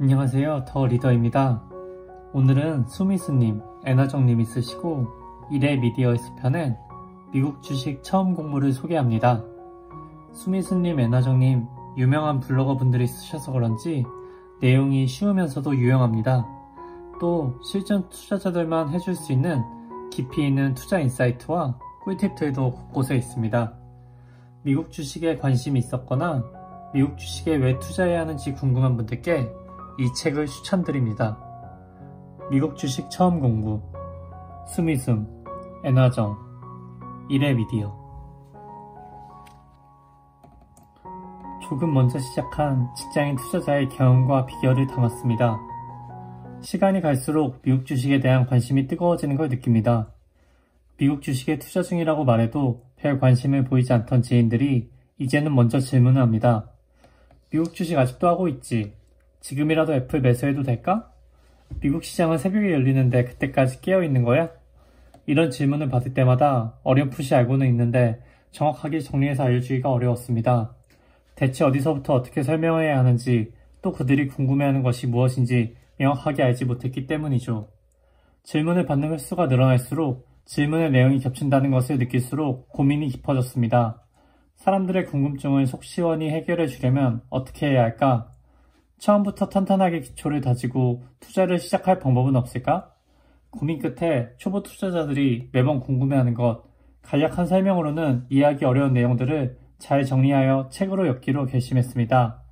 안녕하세요. 더 리더입니다. 오늘은 수미수님, 애나정님이 쓰시고 일의 미디어에서 펴낸 미국 주식 처음 공부를 소개합니다. 수미수님, 애나정님 유명한 블로거 분들이 쓰셔서 그런지 내용이 쉬우면서도 유용합니다. 또 실전 투자자들만 해줄 수 있는 깊이 있는 투자 인사이트와 꿀팁들도 곳곳에 있습니다. 미국 주식에 관심이 있었거나 미국 주식에 왜 투자해야 하는지 궁금한 분들께 이 책을 추천드립니다. 미국 주식 처음 공부, 수미숨, 애나정, 일의 미디어. 조금 먼저 시작한 직장인 투자자의 경험과 비결을 담았습니다. 시간이 갈수록 미국 주식에 대한 관심이 뜨거워지는 걸 느낍니다. 미국 주식에 투자 중이라고 말해도 별 관심을 보이지 않던 지인들이 이제는 먼저 질문을 합니다. 미국 주식 아직도 하고 있지? 지금이라도 애플 매수해도 될까? 미국 시장은 새벽에 열리는데 그때까지 깨어있는 거야? 이런 질문을 받을 때마다 어렴풋이 알고는 있는데 정확하게 정리해서 알려주기가 어려웠습니다. 대체 어디서부터 어떻게 설명해야 하는지, 또 그들이 궁금해하는 것이 무엇인지 명확하게 알지 못했기 때문이죠. 질문을 받는 횟수가 늘어날수록 질문의 내용이 겹친다는 것을 느낄수록 고민이 깊어졌습니다. 사람들의 궁금증을 속 시원히 해결해 주려면 어떻게 해야 할까? 처음부터 탄탄하게 기초를 다지고 투자를 시작할 방법은 없을까? 고민 끝에 초보 투자자들이 매번 궁금해하는 것, 간략한 설명으로는 이해하기 어려운 내용들을 잘 정리하여 책으로 엮기로 결심했습니다.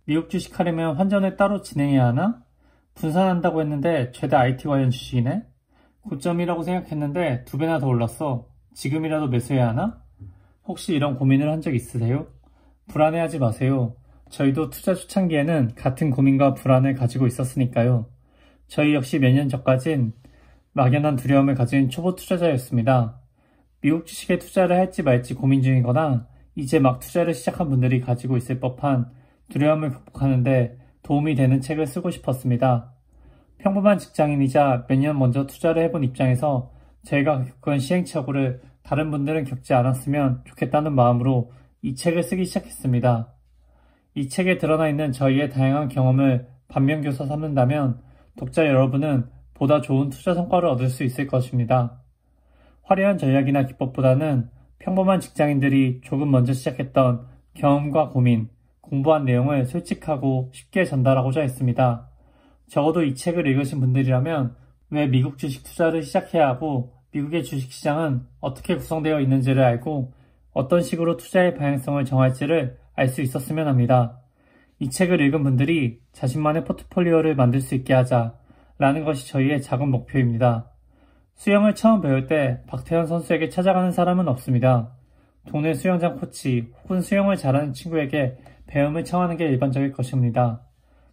미국 주식하려면 환전을 따로 진행해야 하나? 분산한다고 했는데 죄다 IT 관련 주식이네? 고점이라고 생각했는데 2배나 더 올랐어. 지금이라도 매수해야 하나? 혹시 이런 고민을 한 적 있으세요? 불안해하지 마세요. 저희도 투자 초창기에는 같은 고민과 불안을 가지고 있었으니까요. 저희 역시 몇 년 전까진 막연한 두려움을 가진 초보 투자자였습니다. 미국 주식에 투자를 할지 말지 고민 중이거나 이제 막 투자를 시작한 분들이 가지고 있을 법한 두려움을 극복하는데 도움이 되는 책을 쓰고 싶었습니다. 평범한 직장인이자 몇 년 먼저 투자를 해본 입장에서 저희가 겪은 시행착오를 다른 분들은 겪지 않았으면 좋겠다는 마음으로 이 책을 쓰기 시작했습니다. 이 책에 드러나 있는 저희의 다양한 경험을 반면교사 삼는다면 독자 여러분은 보다 좋은 투자 성과를 얻을 수 있을 것입니다. 화려한 전략이나 기법보다는 평범한 직장인들이 조금 먼저 시작했던 경험과 고민, 공부한 내용을 솔직하고 쉽게 전달하고자 했습니다. 적어도 이 책을 읽으신 분들이라면 왜 미국 주식 투자를 시작해야 하고 미국의 주식시장은 어떻게 구성되어 있는지를 알고 어떤 식으로 투자의 방향성을 정할지를 알 수 있었으면 합니다. 이 책을 읽은 분들이 자신만의 포트폴리오를 만들 수 있게 하자라는 것이 저희의 작은 목표입니다. 수영을 처음 배울 때 박태현 선수에게 찾아가는 사람은 없습니다. 동네 수영장 코치 혹은 수영을 잘하는 친구에게 배움을 청하는 게 일반적일 것입니다.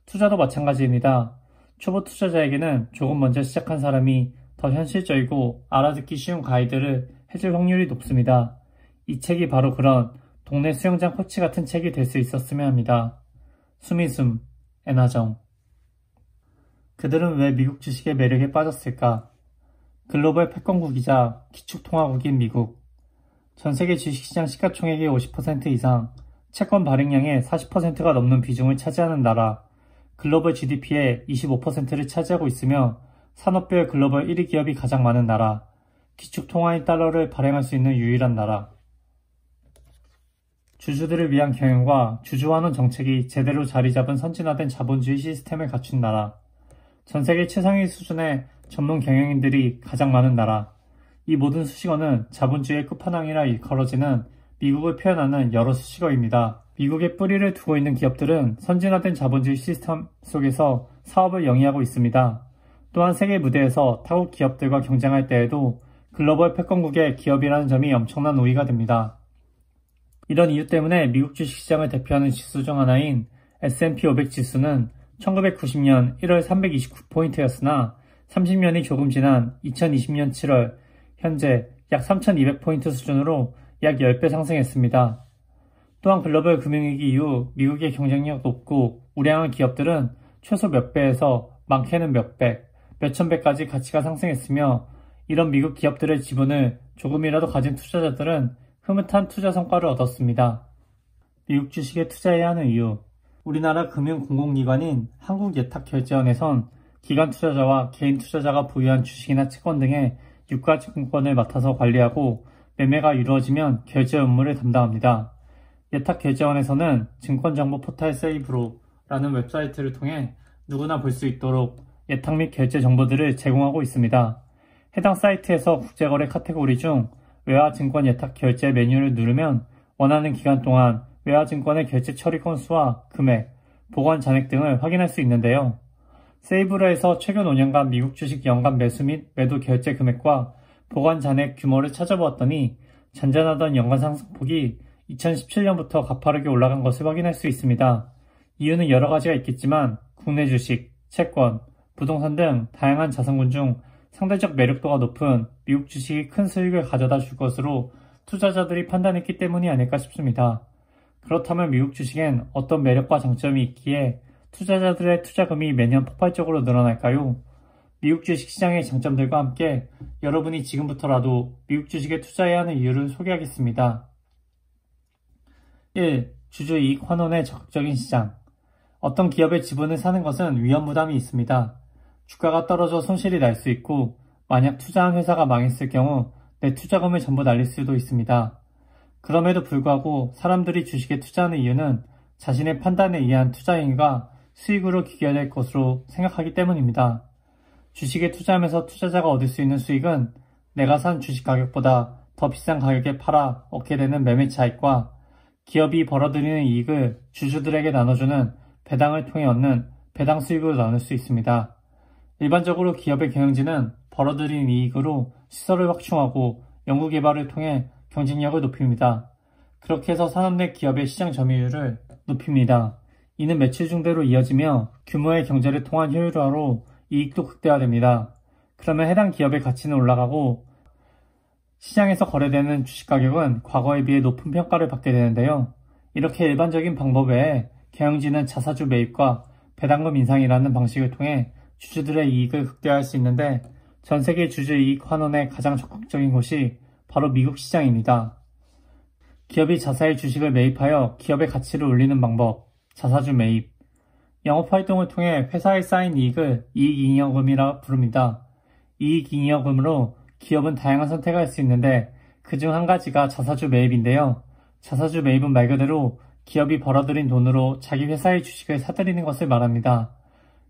투자도 마찬가지입니다. 초보 투자자에게는 조금 먼저 시작한 사람이 더 현실적이고 알아듣기 쉬운 가이드를 해줄 확률이 높습니다. 이 책이 바로 그런 동네 수영장 코치 같은 책이 될 수 있었으면 합니다. 수미숨, 애나정. 그들은 왜 미국 주식의 매력에 빠졌을까? 글로벌 패권국이자 기축통화국인 미국. 전세계 주식시장 시가총액의 50% 이상, 채권 발행량의 40%가 넘는 비중을 차지하는 나라, 글로벌 GDP의 25%를 차지하고 있으며 산업별 글로벌 1위 기업이 가장 많은 나라, 기축통화인 달러를 발행할 수 있는 유일한 나라. 주주들을 위한 경영과 주주환원 정책이 제대로 자리 잡은 선진화된 자본주의 시스템을 갖춘 나라, 전세계 최상위 수준의 전문 경영인들이 가장 많은 나라. 이 모든 수식어는 자본주의의 끝판왕이라 일컬어지는 미국을 표현하는 여러 수식어입니다. 미국에 뿌리를 두고 있는 기업들은 선진화된 자본주의 시스템 속에서 사업을 영위하고 있습니다. 또한 세계 무대에서 타국 기업들과 경쟁할 때에도 글로벌 패권국의 기업이라는 점이 엄청난 우위가 됩니다. 이런 이유 때문에 미국 주식시장을 대표하는 지수 중 하나인 S&P 500 지수는 1990년 1월 329포인트였으나 30년이 조금 지난 2020년 7월 현재 약 3200포인트 수준으로 약 10배 상승했습니다. 또한 글로벌 금융위기 이후 미국의 경쟁력 높고 우량한 기업들은 최소 몇 배에서 많게는 몇 배, 몇천 배까지 가치가 상승했으며 이런 미국 기업들의 지분을 조금이라도 가진 투자자들은 흐뭇한 투자 성과를 얻었습니다. 미국 주식에 투자해야 하는 이유. 우리나라 금융공공기관인 한국예탁결제원에선 기관 투자자와 개인 투자자가 보유한 주식이나 채권 등의 유가증권을 맡아서 관리하고 매매가 이루어지면 결제 업무를 담당합니다. 예탁결제원에서는 증권정보 포털 세이브로라는 웹사이트를 통해 누구나 볼 수 있도록 예탁 및 결제 정보들을 제공하고 있습니다. 해당 사이트에서 국제거래 카테고리 중 외화증권 예탁 결제 메뉴를 누르면 원하는 기간 동안 외화증권의 결제 처리 건수와 금액, 보관 잔액 등을 확인할 수 있는데요. 세이브로에서 최근 5년간 미국 주식 연간 매수 및 매도 결제 금액과 보관 잔액 규모를 찾아보았더니 잔잔하던 연간 상승폭이 2017년부터 가파르게 올라간 것을 확인할 수 있습니다. 이유는 여러 가지가 있겠지만 국내 주식, 채권, 부동산 등 다양한 자산군 중 상대적 매력도가 높은 미국 주식이 큰 수익을 가져다 줄 것으로 투자자들이 판단했기 때문이 아닐까 싶습니다. 그렇다면 미국 주식엔 어떤 매력과 장점이 있기에 투자자들의 투자금이 매년 폭발적으로 늘어날까요? 미국 주식 시장의 장점들과 함께 여러분이 지금부터라도 미국 주식에 투자해야 하는 이유를 소개하겠습니다. 1. 주주이익 환원의 적극적인 시장. 어떤 기업의 지분을 사는 것은 위험 부담이 있습니다. 주가가 떨어져 손실이 날 수 있고 만약 투자한 회사가 망했을 경우 내 투자금을 전부 날릴 수도 있습니다. 그럼에도 불구하고 사람들이 주식에 투자하는 이유는 자신의 판단에 의한 투자 행위가 수익으로 귀결될 것으로 생각하기 때문입니다. 주식에 투자하면서 투자자가 얻을 수 있는 수익은 내가 산 주식 가격보다 더 비싼 가격에 팔아 얻게 되는 매매 차익과 기업이 벌어들이는 이익을 주주들에게 나눠주는 배당을 통해 얻는 배당 수익으로 나눌 수 있습니다. 일반적으로 기업의 경영진은 벌어들인 이익으로 시설을 확충하고 연구개발을 통해 경쟁력을 높입니다. 그렇게 해서 산업 내 기업의 시장 점유율을 높입니다. 이는 매출 증대로 이어지며 규모의 경제를 통한 효율화로 이익도 극대화됩니다. 그러면 해당 기업의 가치는 올라가고 시장에서 거래되는 주식 가격은 과거에 비해 높은 평가를 받게 되는데요. 이렇게 일반적인 방법 외에 경영진은 자사주 매입과 배당금 인상이라는 방식을 통해 주주들의 이익을 극대화할 수 있는데 전 세계 주주이익 환원의 가장 적극적인 곳이 바로 미국 시장입니다. 기업이 자사의 주식을 매입하여 기업의 가치를 올리는 방법, 자사주 매입. 영업활동을 통해 회사에 쌓인 이익을 이익잉여금이라 부릅니다. 이익잉여금으로 기업은 다양한 선택을 할 수 있는데 그중 한 가지가 자사주 매입인데요. 자사주 매입은 말 그대로 기업이 벌어들인 돈으로 자기 회사의 주식을 사들이는 것을 말합니다.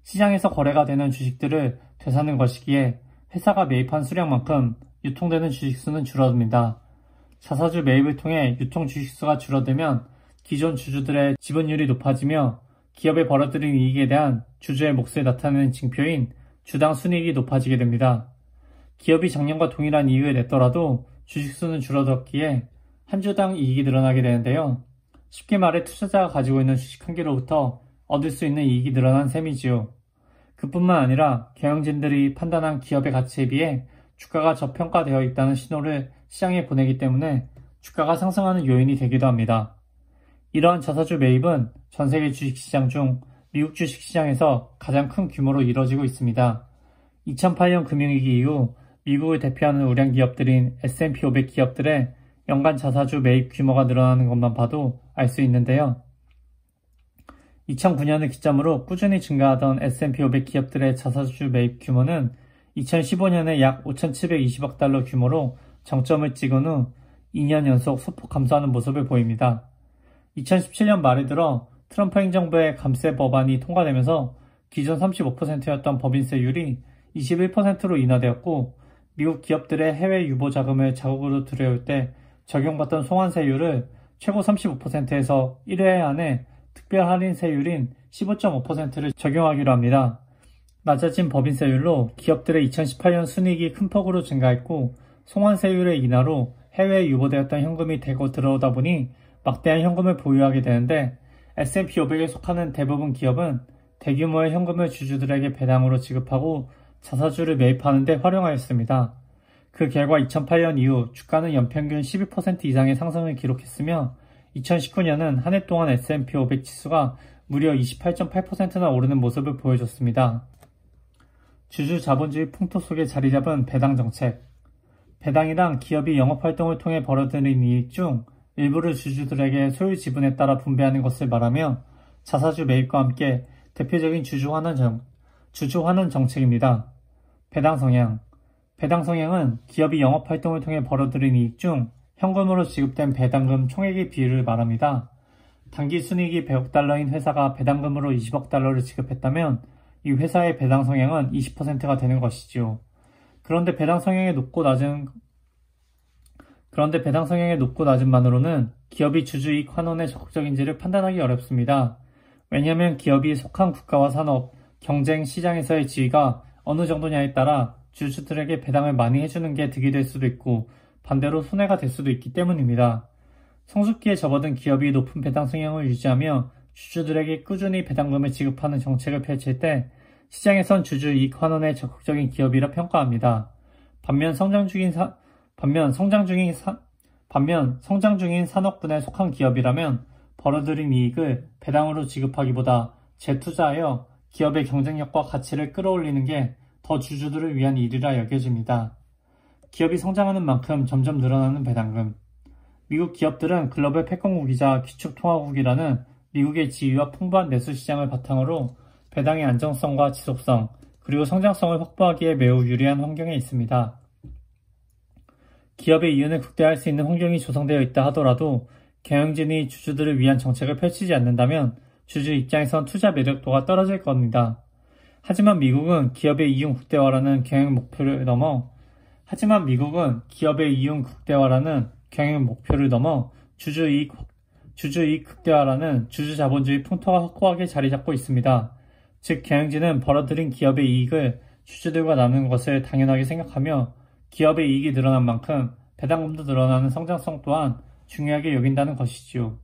시장에서 거래가 되는 주식들을 되사는 것이기에 회사가 매입한 수량만큼 유통되는 주식수는 줄어듭니다. 자사주 매입을 통해 유통 주식수가 줄어들면 기존 주주들의 지분율이 높아지며 기업에 벌어들인 이익에 대한 주주의 몫을 나타내는 징표인 주당 순이익이 높아지게 됩니다. 기업이 작년과 동일한 이익을 냈더라도 주식수는 줄어들었기에 한 주당 이익이 늘어나게 되는데요. 쉽게 말해 투자자가 가지고 있는 주식 한 개로부터 얻을 수 있는 이익이 늘어난 셈이지요. 그뿐만 아니라 경영진들이 판단한 기업의 가치에 비해 주가가 저평가되어 있다는 신호를 시장에 보내기 때문에 주가가 상승하는 요인이 되기도 합니다. 이러한 자사주 매입은 전 세계 주식시장 중 미국 주식시장에서 가장 큰 규모로 이뤄지고 있습니다. 2008년 금융위기 이후 미국을 대표하는 우량 기업들인 S&P 500 기업들의 연간 자사주 매입 규모가 늘어나는 것만 봐도 알 수 있는데요. 2009년을 기점으로 꾸준히 증가하던 S&P 500 기업들의 자사주 매입 규모는 2015년에 약 5,720억 달러 규모로 정점을 찍은 후 2년 연속 소폭 감소하는 모습을 보입니다. 2017년 말에 들어 트럼프 행정부의 감세 법안이 통과되면서 기존 35%였던 법인세율이 21%로 인하되었고 미국 기업들의 해외 유보 자금을 자국으로 들여올 때 적용받던 송환세율을 최고 35%에서 1회 안에 특별 할인 세율인 15.5%를 적용하기로 합니다. 낮아진 법인세율로 기업들의 2018년 순이익이 큰 폭으로 증가했고 송환세율의 인하로 해외에 유보되었던 현금이 대거 들어오다 보니 막대한 현금을 보유하게 되는데 S&P 500에 속하는 대부분 기업은 대규모의 현금을 주주들에게 배당으로 지급하고 자사주를 매입하는 데 활용하였습니다. 그 결과 2008년 이후 주가는 연평균 12% 이상의 상승을 기록했으며 2019년은 한 해 동안 S&P 500 지수가 무려 28.8%나 오르는 모습을 보여줬습니다. 주주 자본주의 풍토 속에 자리 잡은 배당 정책. 배당이란 기업이 영업활동을 통해 벌어들인 이익 중 일부를 주주들에게 소유 지분에 따라 분배하는 것을 말하며 자사주 매입과 함께 대표적인 주주 환원 정책입니다. 배당 성향. 배당 성향은 기업이 영업활동을 통해 벌어들인 이익 중 현금으로 지급된 배당금 총액의 비율을 말합니다. 단기 순이익이 100억 달러인 회사가 배당금으로 20억 달러를 지급했다면 이 회사의 배당 성향은 20%가 되는 것이지요. 그런데 배당 성향의 높고 낮음만으로는 기업이 주주이익 환원에 적극적인지를 판단하기 어렵습니다. 왜냐하면 기업이 속한 국가와 산업, 경쟁, 시장에서의 지위가 어느 정도냐에 따라 주주들에게 배당을 많이 해주는 게 득이 될 수도 있고 반대로 손해가 될 수도 있기 때문입니다. 성숙기에 접어든 기업이 높은 배당 성향을 유지하며 주주들에게 꾸준히 배당금을 지급하는 정책을 펼칠 때 시장에선 주주이익 환원에 적극적인 기업이라 평가합니다. 반면 성장 중인 산업군에 속한 기업이라면 벌어들인 이익을 배당으로 지급하기보다 재투자하여 기업의 경쟁력과 가치를 끌어올리는 게 더 주주들을 위한 일이라 여겨집니다. 기업이 성장하는 만큼 점점 늘어나는 배당금. 미국 기업들은 글로벌 패권국이자 기축통화국이라는 미국의 지위와 풍부한 내수 시장을 바탕으로 배당의 안정성과 지속성, 그리고 성장성을 확보하기에 매우 유리한 환경에 있습니다. 기업의 이윤을 극대화할 수 있는 환경이 조성되어 있다 하더라도 경영진이 주주들을 위한 정책을 펼치지 않는다면 주주 입장에선 투자 매력도가 떨어질 겁니다. 하지만 미국은 기업의 이윤 극대화라는 경영 목표를 넘어 주주이익 극대화라는 주주자본주의 풍토가 확고하게 자리 잡고 있습니다. 즉 경영진은 벌어들인 기업의 이익을 주주들과 나누는 것을 당연하게 생각하며 기업의 이익이 늘어난 만큼 배당금도 늘어나는 성장성 또한 중요하게 여긴다는 것이지요.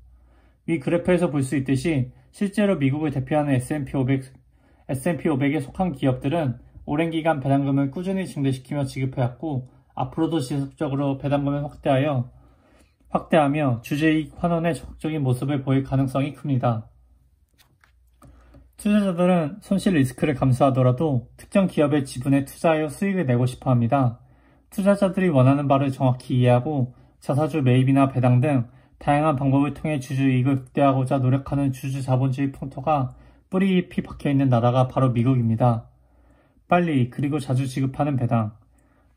위 그래프에서 볼 수 있듯이 실제로 미국을 대표하는 S&P500에 속한 기업들은 오랜 기간 배당금을 꾸준히 증대시키며 지급해왔고 앞으로도 지속적으로 배당금을 확대하며 주주이익 환원에 적극적인 모습을 보일 가능성이 큽니다. 투자자들은 손실 리스크를 감수하더라도 특정 기업의 지분에 투자하여 수익을 내고 싶어 합니다. 투자자들이 원하는 바를 정확히 이해하고 자사주 매입이나 배당 등 다양한 방법을 통해 주주이익을 극대화하고자 노력하는 주주자본주의 풍토가 뿌리 깊이 박혀있는 나라가 바로 미국입니다. 빨리 그리고 자주 지급하는 배당.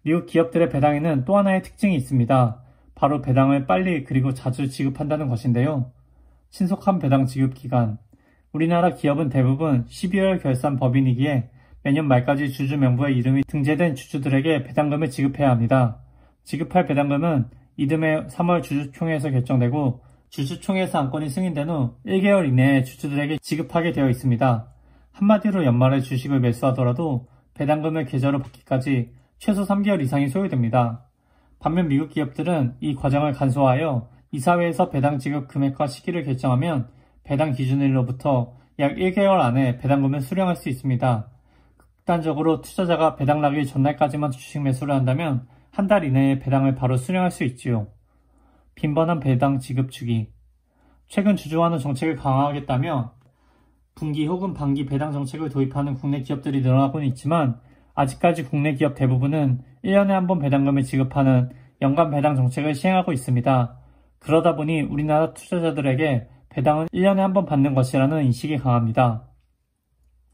미국 기업들의 배당에는 또 하나의 특징이 있습니다. 바로 배당을 빨리 그리고 자주 지급한다는 것인데요. 신속한 배당 지급 기간. 우리나라 기업은 대부분 12월 결산 법인이기에 매년 말까지 주주 명부에 이름이 등재된 주주들에게 배당금을 지급해야 합니다. 지급할 배당금은 이듬해 3월 주주총회에서 결정되고 주주총회에서 안건이 승인된 후 1개월 이내에 주주들에게 지급하게 되어 있습니다. 한마디로 연말에 주식을 매수하더라도 배당금을 계좌로 받기까지 최소 3개월 이상이 소요됩니다. 반면 미국 기업들은 이 과정을 간소화하여 이사회에서 배당 지급 금액과 시기를 결정하면 배당 기준일로부터 약 1개월 안에 배당금을 수령할 수 있습니다. 극단적으로 투자자가 배당 나기 전날까지만 주식 매수를 한다면 한 달 이내에 배당을 바로 수령할 수 있지요. 빈번한 배당 지급 주기. 최근 주주환원 정책을 강화하겠다며 분기 혹은 반기 배당 정책을 도입하는 국내 기업들이 늘어나고는 있지만 아직까지 국내 기업 대부분은 1년에 한 번 배당금을 지급하는 연간 배당 정책을 시행하고 있습니다. 그러다 보니 우리나라 투자자들에게 배당은 1년에 한 번 받는 것이라는 인식이 강합니다.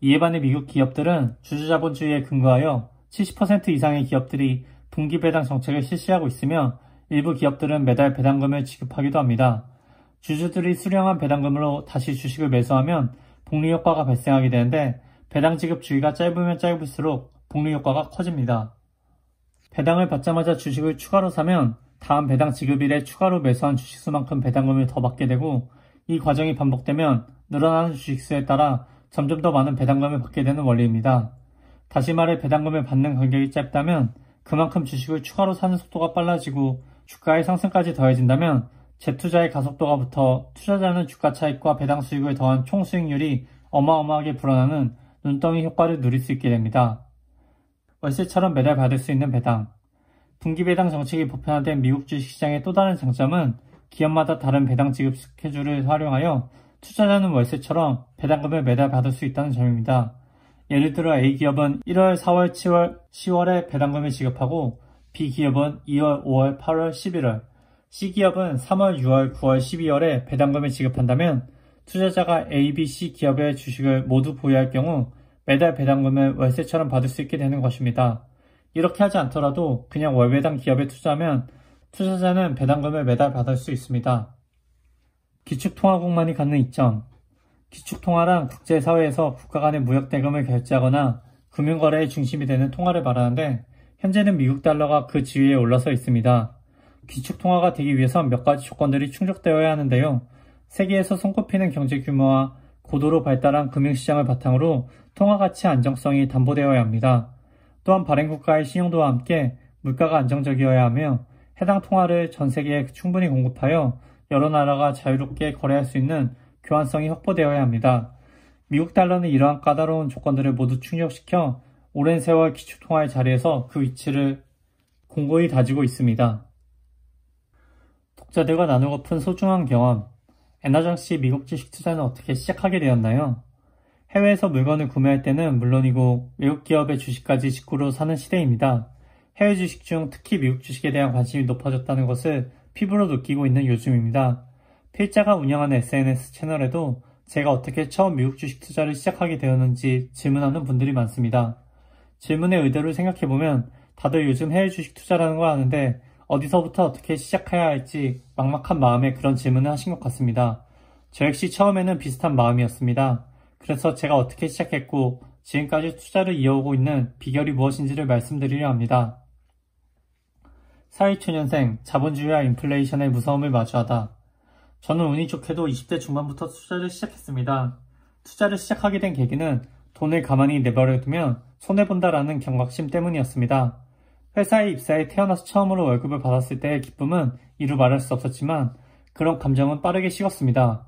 이에 반해 미국 기업들은 주주자본주의에 근거하여 70% 이상의 기업들이 분기 배당 정책을 실시하고 있으며 일부 기업들은 매달 배당금을 지급하기도 합니다. 주주들이 수령한 배당금으로 다시 주식을 매수하면 복리효과가 발생하게 되는데 배당 지급 주기가 짧으면 짧을수록 복리효과가 커집니다. 배당을 받자마자 주식을 추가로 사면 다음 배당 지급일에 추가로 매수한 주식수만큼 배당금을 더 받게 되고 이 과정이 반복되면 늘어나는 주식수에 따라 점점 더 많은 배당금을 받게 되는 원리입니다. 다시 말해 배당금을 받는 간격이 짧다면 그만큼 주식을 추가로 사는 속도가 빨라지고 주가의 상승까지 더해진다면 재투자의 가속도가 붙어 투자자는 주가 차익과 배당 수익을 더한 총 수익률이 어마어마하게 불어나는 눈덩이 효과를 누릴 수 있게 됩니다. 월세처럼 매달 받을 수 있는 배당. 분기 배당 정책이 보편화된 미국 주식시장의 또 다른 장점은 기업마다 다른 배당 지급 스케줄을 활용하여 투자자는 월세처럼 배당금을 매달 받을 수 있다는 점입니다. 예를 들어 A기업은 1월, 4월, 7월, 10월에 배당금을 지급하고 B기업은 2월, 5월, 8월, 11월, C기업은 3월, 6월, 9월, 12월에 배당금을 지급한다면 투자자가 A, B, C 기업의 주식을 모두 보유할 경우 매달 배당금을 월세처럼 받을 수 있게 되는 것입니다. 이렇게 하지 않더라도 그냥 월배당 기업에 투자하면 투자자는 배당금을 매달 받을 수 있습니다. 기축통화국만이 갖는 이점. 기축통화란 국제사회에서 국가 간의 무역대금을 결제하거나 금융거래의 중심이 되는 통화를 말하는데 현재는 미국 달러가 그 지위에 올라서 있습니다. 기축통화가 되기 위해선 몇 가지 조건들이 충족되어야 하는데요. 세계에서 손꼽히는 경제 규모와 고도로 발달한 금융시장을 바탕으로 통화가치 안정성이 담보되어야 합니다. 또한 발행국가의 신용도와 함께 물가가 안정적이어야 하며 해당 통화를 전 세계에 충분히 공급하여 여러 나라가 자유롭게 거래할 수 있는 교환성이 확보되어야 합니다. 미국 달러는 이러한 까다로운 조건들을 모두 충족시켜 오랜 세월 기축통화의 자리에서 그 위치를 공고히 다지고 있습니다. 독자들과 나누고픈 소중한 경험. 애나장씨 미국 주식 투자는 어떻게 시작하게 되었나요? 해외에서 물건을 구매할 때는 물론이고 외국 기업의 주식까지 직구로 사는 시대입니다. 해외 주식 중 특히 미국 주식에 대한 관심이 높아졌다는 것을 피부로 느끼고 있는 요즘입니다. 필자가 운영하는 SNS 채널에도 제가 어떻게 처음 미국 주식 투자를 시작하게 되었는지 질문하는 분들이 많습니다. 질문의 의도를 생각해보면 다들 요즘 해외 주식 투자라는 걸 아는데 어디서부터 어떻게 시작해야 할지 막막한 마음에 그런 질문을 하신 것 같습니다. 저 역시 처음에는 비슷한 마음이었습니다. 그래서 제가 어떻게 시작했고 지금까지 투자를 이어오고 있는 비결이 무엇인지를 말씀드리려 합니다. 사회초년생, 자본주의와 인플레이션의 무서움을 마주하다. 저는 운이 좋게도 20대 중반부터 투자를 시작했습니다. 투자를 시작하게 된 계기는 돈을 가만히 내버려두면 손해본다라는 경각심 때문이었습니다. 회사에 입사해 태어나서 처음으로 월급을 받았을 때의 기쁨은 이루 말할 수 없었지만 그런 감정은 빠르게 식었습니다.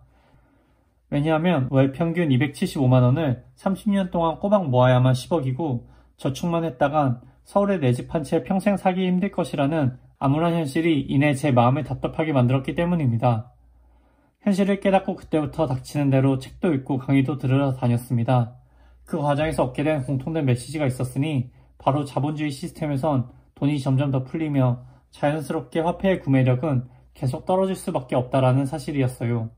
왜냐하면 월 평균 275만원을 30년 동안 꼬박 모아야만 10억이고 저축만 했다간 서울에 내 집 한 채 평생 사기 힘들 것이라는 암울한 현실이 이내 제 마음을 답답하게 만들었기 때문입니다. 현실을 깨닫고 그때부터 닥치는 대로 책도 읽고 강의도 들으러 다녔습니다. 그 과정에서 얻게 된 공통된 메시지가 있었으니 바로 자본주의 시스템에선 돈이 점점 더 풀리며 자연스럽게 화폐의 구매력은 계속 떨어질 수밖에 없다라는 사실이었어요.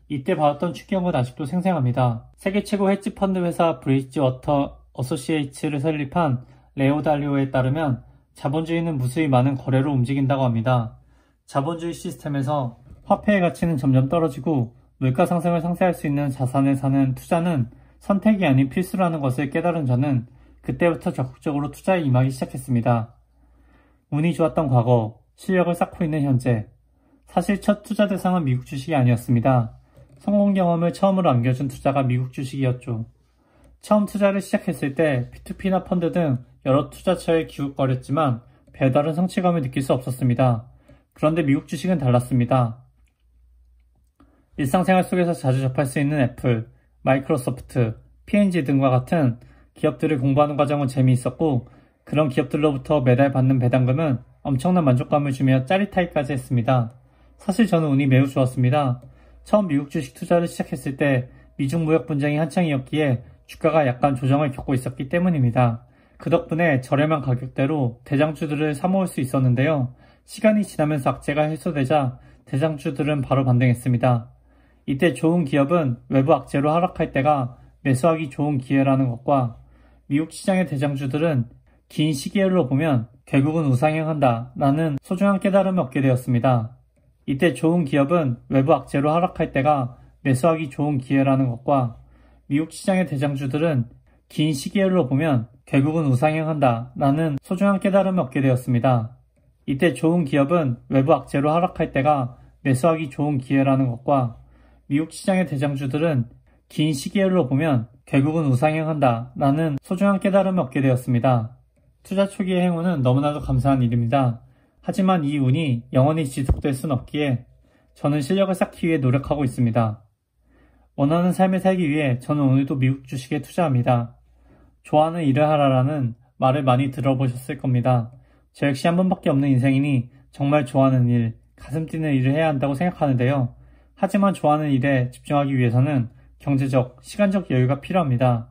이때 받았던 충격은 아직도 생생합니다. 세계 최고 헤지 펀드 회사 브리지워터 어소시에이츠를 설립한 레오 달리오에 따르면 자본주의는 무수히 많은 거래로 움직인다고 합니다. 자본주의 시스템에서 화폐의 가치는 점점 떨어지고 물가 상승을 상쇄할 수 있는 자산을 사는 투자는 선택이 아닌 필수라는 것을 깨달은 저는 그때부터 적극적으로 투자에 임하기 시작했습니다. 운이 좋았던 과거, 실력을 쌓고 있는 현재. 사실 첫 투자 대상은 미국 주식이 아니었습니다. 성공 경험을 처음으로 안겨준 투자가 미국 주식이었죠. 처음 투자를 시작했을 때 P2P나 펀드 등 여러 투자처에 기웃거렸지만 별다른 성취감을 느낄 수 없었습니다. 그런데 미국 주식은 달랐습니다. 일상생활 속에서 자주 접할 수 있는 애플, 마이크로소프트, P&G 등과 같은 기업들을 공부하는 과정은 재미있었고 그런 기업들로부터 매달 받는 배당금은 엄청난 만족감을 주며 짜릿하기까지 했습니다. 사실 저는 운이 매우 좋았습니다. 처음 미국 주식 투자를 시작했을 때 미중 무역 분쟁이 한창이었기에 주가가 약간 조정을 겪고 있었기 때문입니다. 그 덕분에 저렴한 가격대로 대장주들을 사모을 수 있었는데요. 시간이 지나면서 악재가 해소되자 대장주들은 바로 반등했습니다. 이때 좋은 기업은 외부 악재로 하락할 때가 매수하기 좋은 기회라는 것과 미국 시장의 대장주들은 긴 시기로 보면 결국은 우상향한다 라는 소중한 깨달음을 얻게 되었습니다. 이때 좋은 기업은 외부 악재로 하락할 때가 매수하기 좋은 기회라는 것과 미국 시장의 대장주들은 긴 시기로 보면 결국은 우상향한다 라는 소중한 깨달음을 얻게 되었습니다. 이때 좋은 기업은 외부 악재로 하락할 때가 매수하기 좋은 기회라는 것과 미국 시장의 대장주들은 긴 시기로 보면 결국은 우상향한다 라는 소중한 깨달음을 얻게 되었습니다. 투자 초기의 행운은 너무나도 감사한 일입니다. 하지만 이 운이 영원히 지속될 순 없기에 저는 실력을 쌓기 위해 노력하고 있습니다. 원하는 삶을 살기 위해 저는 오늘도 미국 주식에 투자합니다. 좋아하는 일을 하라라는 말을 많이 들어보셨을 겁니다. 저 역시 한 번밖에 없는 인생이니 정말 좋아하는 일, 가슴 뛰는 일을 해야 한다고 생각하는데요. 하지만 좋아하는 일에 집중하기 위해서는 경제적, 시간적 여유가 필요합니다.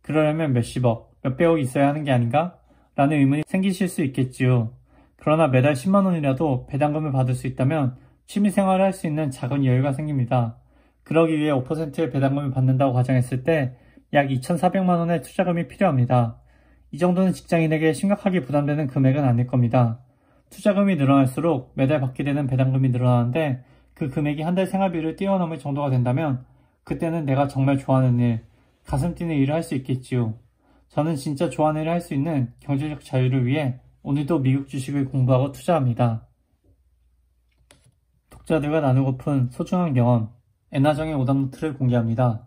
그러려면 몇십억, 몇백억이 있어야 하는 게 아닌가? 라는 의문이 생기실 수 있겠지요. 그러나 매달 10만원이라도 배당금을 받을 수 있다면 취미생활을 할 수 있는 작은 여유가 생깁니다. 그러기 위해 5%의 배당금을 받는다고 가정했을 때 약 2,400만 원의 투자금이 필요합니다. 이 정도는 직장인에게 심각하게 부담되는 금액은 아닐 겁니다. 투자금이 늘어날수록 매달 받게 되는 배당금이 늘어나는데 그 금액이 한 달 생활비를 뛰어넘을 정도가 된다면 그때는 내가 정말 좋아하는 일, 가슴 뛰는 일을 할 수 있겠지요. 저는 진짜 좋아하는 일을 할 수 있는 경제적 자유를 위해 오늘도 미국 주식을 공부하고 투자합니다. 독자들과 나누고픈 소중한 경험, 엔화정의 오답노트를 공개합니다.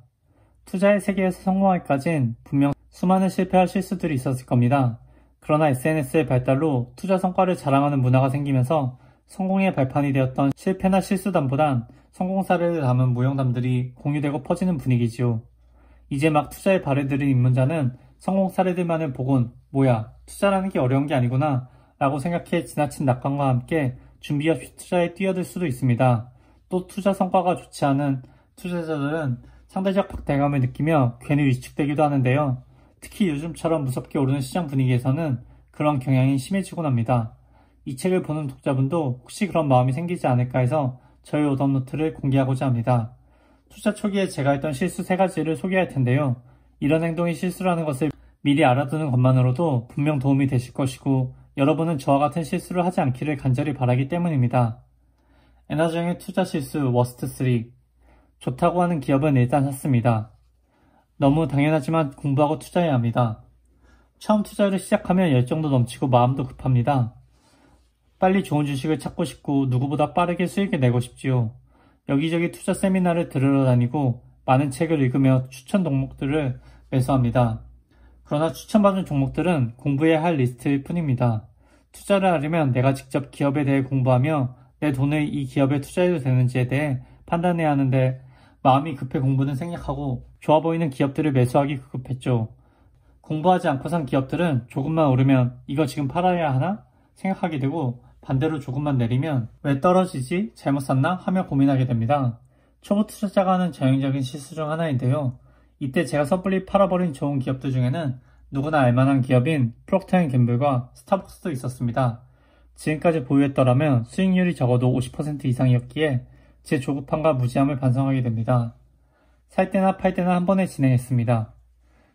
투자의 세계에서 성공하기까진 분명 수많은 실패할 실수들이 있었을 겁니다. 그러나 SNS의 발달로 투자 성과를 자랑하는 문화가 생기면서 성공의 발판이 되었던 실패나 실수담보단 성공 사례를 담은 무용담들이 공유되고 퍼지는 분위기지요. 이제 막 투자에 발을 들인 입문자는 성공 사례들만을 보곤 뭐야, 투자라는 게 어려운 게 아니구나 라고 생각해 지나친 낙관과 함께 준비 없이 투자에 뛰어들 수도 있습니다. 또 투자 성과가 좋지 않은 투자자들은 상대적 박탈감을 느끼며 괜히 위축되기도 하는데요. 특히 요즘처럼 무섭게 오르는 시장 분위기에서는 그런 경향이 심해지곤 합니다. 이 책을 보는 독자분도 혹시 그런 마음이 생기지 않을까 해서 저희 오답노트를 공개하고자 합니다. 투자 초기에 제가 했던 실수 3가지를 소개할 텐데요. 이런 행동이 실수라는 것을 미리 알아두는 것만으로도 분명 도움이 되실 것이고 여러분은 저와 같은 실수를 하지 않기를 간절히 바라기 때문입니다. 엔화정의 투자 실수 워스트 3. 좋다고 하는 기업은 일단 샀습니다. 너무 당연하지만 공부하고 투자해야 합니다. 처음 투자를 시작하면 열정도 넘치고 마음도 급합니다. 빨리 좋은 주식을 찾고 싶고 누구보다 빠르게 수익을 내고 싶지요. 여기저기 투자 세미나를 들으러 다니고 많은 책을 읽으며 추천 종목들을 매수합니다. 그러나 추천받은 종목들은 공부해야 할 리스트일 뿐입니다. 투자를 하려면 내가 직접 기업에 대해 공부하며 내 돈을 이 기업에 투자해도 되는지에 대해 판단해야 하는데 마음이 급해 공부는 생략하고 좋아 보이는 기업들을 매수하기 급급했죠. 공부하지 않고 산 기업들은 조금만 오르면 이거 지금 팔아야 하나? 생각하게 되고 반대로 조금만 내리면 왜 떨어지지? 잘못 샀나? 하며 고민하게 됩니다. 초보 투자자가 하는 전형적인 실수 중 하나인데요. 이때 제가 섣불리 팔아버린 좋은 기업들 중에는 누구나 알만한 기업인 프록터&갬블과 스타벅스도 있었습니다. 지금까지 보유했더라면 수익률이 적어도 50% 이상이었기에 제 조급함과 무지함을 반성하게 됩니다. 살 때나 팔 때나 한 번에 진행했습니다.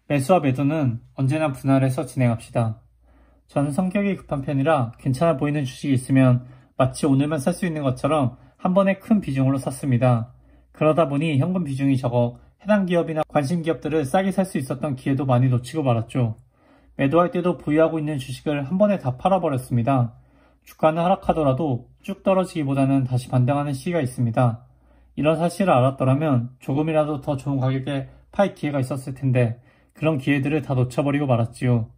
매수와 매도는 언제나 분할해서 진행합시다. 저는 성격이 급한 편이라 괜찮아 보이는 주식이 있으면 마치 오늘만 살 수 있는 것처럼 한 번에 큰 비중으로 샀습니다. 그러다 보니 현금 비중이 적어 해당 기업이나 관심 기업들을 싸게 살 수 있었던 기회도 많이 놓치고 말았죠. 매도할 때도 보유하고 있는 주식을 한 번에 다 팔아버렸습니다. 주가는 하락하더라도 쭉 떨어지기보다는 다시 반등하는 시기가 있습니다. 이런 사실을 알았더라면 조금이라도 더 좋은 가격에 팔 기회가 있었을 텐데 그런 기회들을 다 놓쳐버리고 말았지요.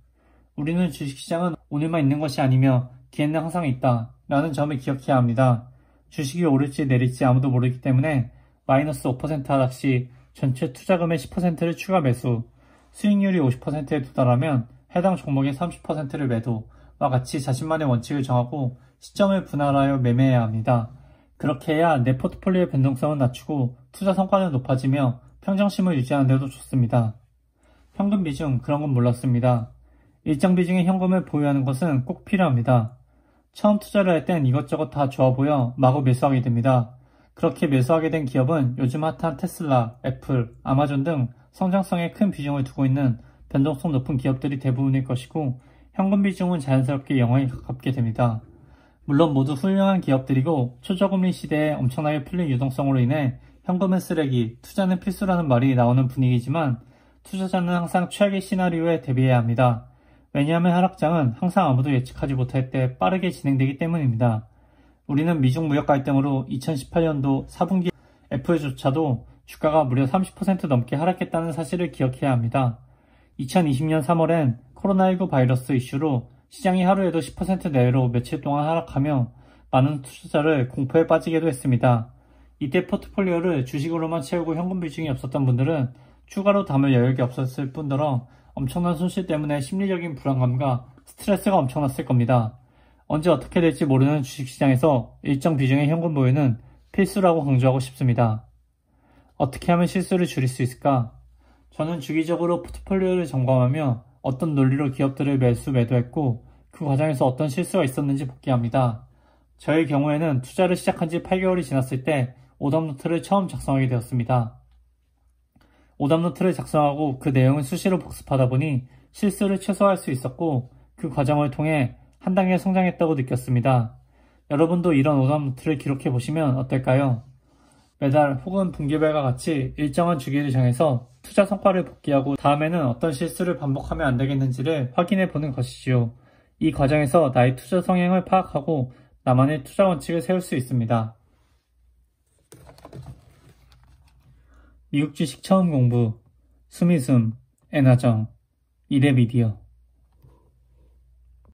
우리는 주식시장은 오늘만 있는 것이 아니며 기회는 항상 있다 라는 점을 기억해야 합니다. 주식이 오를지 내릴지 아무도 모르기 때문에 마이너스 5% 하락 시 전체 투자금의 10%를 추가 매수, 수익률이 50%에 도달하면 해당 종목의 30%를 매도, 와 같이 자신만의 원칙을 정하고 시점을 분할하여 매매해야 합니다. 그렇게 해야 내 포트폴리오의 변동성은 낮추고 투자 성과는 높아지며 평정심을 유지하는 데도 좋습니다. 현금 비중, 그런 건 몰랐습니다. 일정 비중의 현금을 보유하는 것은 꼭 필요합니다. 처음 투자를 할 땐 이것저것 다 좋아 보여 마구 매수하게 됩니다. 그렇게 매수하게 된 기업은 요즘 핫한 테슬라, 애플, 아마존 등 성장성에 큰 비중을 두고 있는 변동성 높은 기업들이 대부분일 것이고 현금 비중은 자연스럽게 0에 가깝게 됩니다. 물론 모두 훌륭한 기업들이고 초저금리 시대에 엄청나게 풀린 유동성으로 인해 현금은 쓰레기, 투자는 필수라는 말이 나오는 분위기지만 투자자는 항상 최악의 시나리오에 대비해야 합니다. 왜냐하면 하락장은 항상 아무도 예측하지 못할 때 빠르게 진행되기 때문입니다. 우리는 미중 무역 갈등으로 2018년도 4분기 애플조차도 주가가 무려 30% 넘게 하락했다는 사실을 기억해야 합니다. 2020년 3월엔 코로나19 바이러스 이슈로 시장이 하루에도 10% 내외로 며칠 동안 하락하며 많은 투자자를 공포에 빠지게도 했습니다. 이때 포트폴리오를 주식으로만 채우고 현금 비중이 없었던 분들은 추가로 담을 여력이 없었을 뿐더러 엄청난 손실 때문에 심리적인 불안감과 스트레스가 엄청났을 겁니다. 언제 어떻게 될지 모르는 주식시장에서 일정 비중의 현금 보유는 필수라고 강조하고 싶습니다. 어떻게 하면 실수를 줄일 수 있을까? 저는 주기적으로 포트폴리오를 점검하며 어떤 논리로 기업들을 매도했고 그 과정에서 어떤 실수가 있었는지 복기합니다. 저의 경우에는 투자를 시작한 지 8개월이 지났을 때 오답노트를 처음 작성하게 되었습니다. 오답노트를 작성하고 그 내용을 수시로 복습하다 보니 실수를 최소화할 수 있었고 그 과정을 통해 한 단계 성장했다고 느꼈습니다. 여러분도 이런 오답노트를 기록해 보시면 어떨까요? 매달 혹은 분기별과 같이 일정한 주기를 정해서 투자 성과를 복기하고 다음에는 어떤 실수를 반복하면 안 되겠는지를 확인해 보는 것이지요. 이 과정에서 나의 투자 성향을 파악하고 나만의 투자 원칙을 세울 수 있습니다. 미국 주식 처음 공부, 수미숨, 애나정, 이레미디어.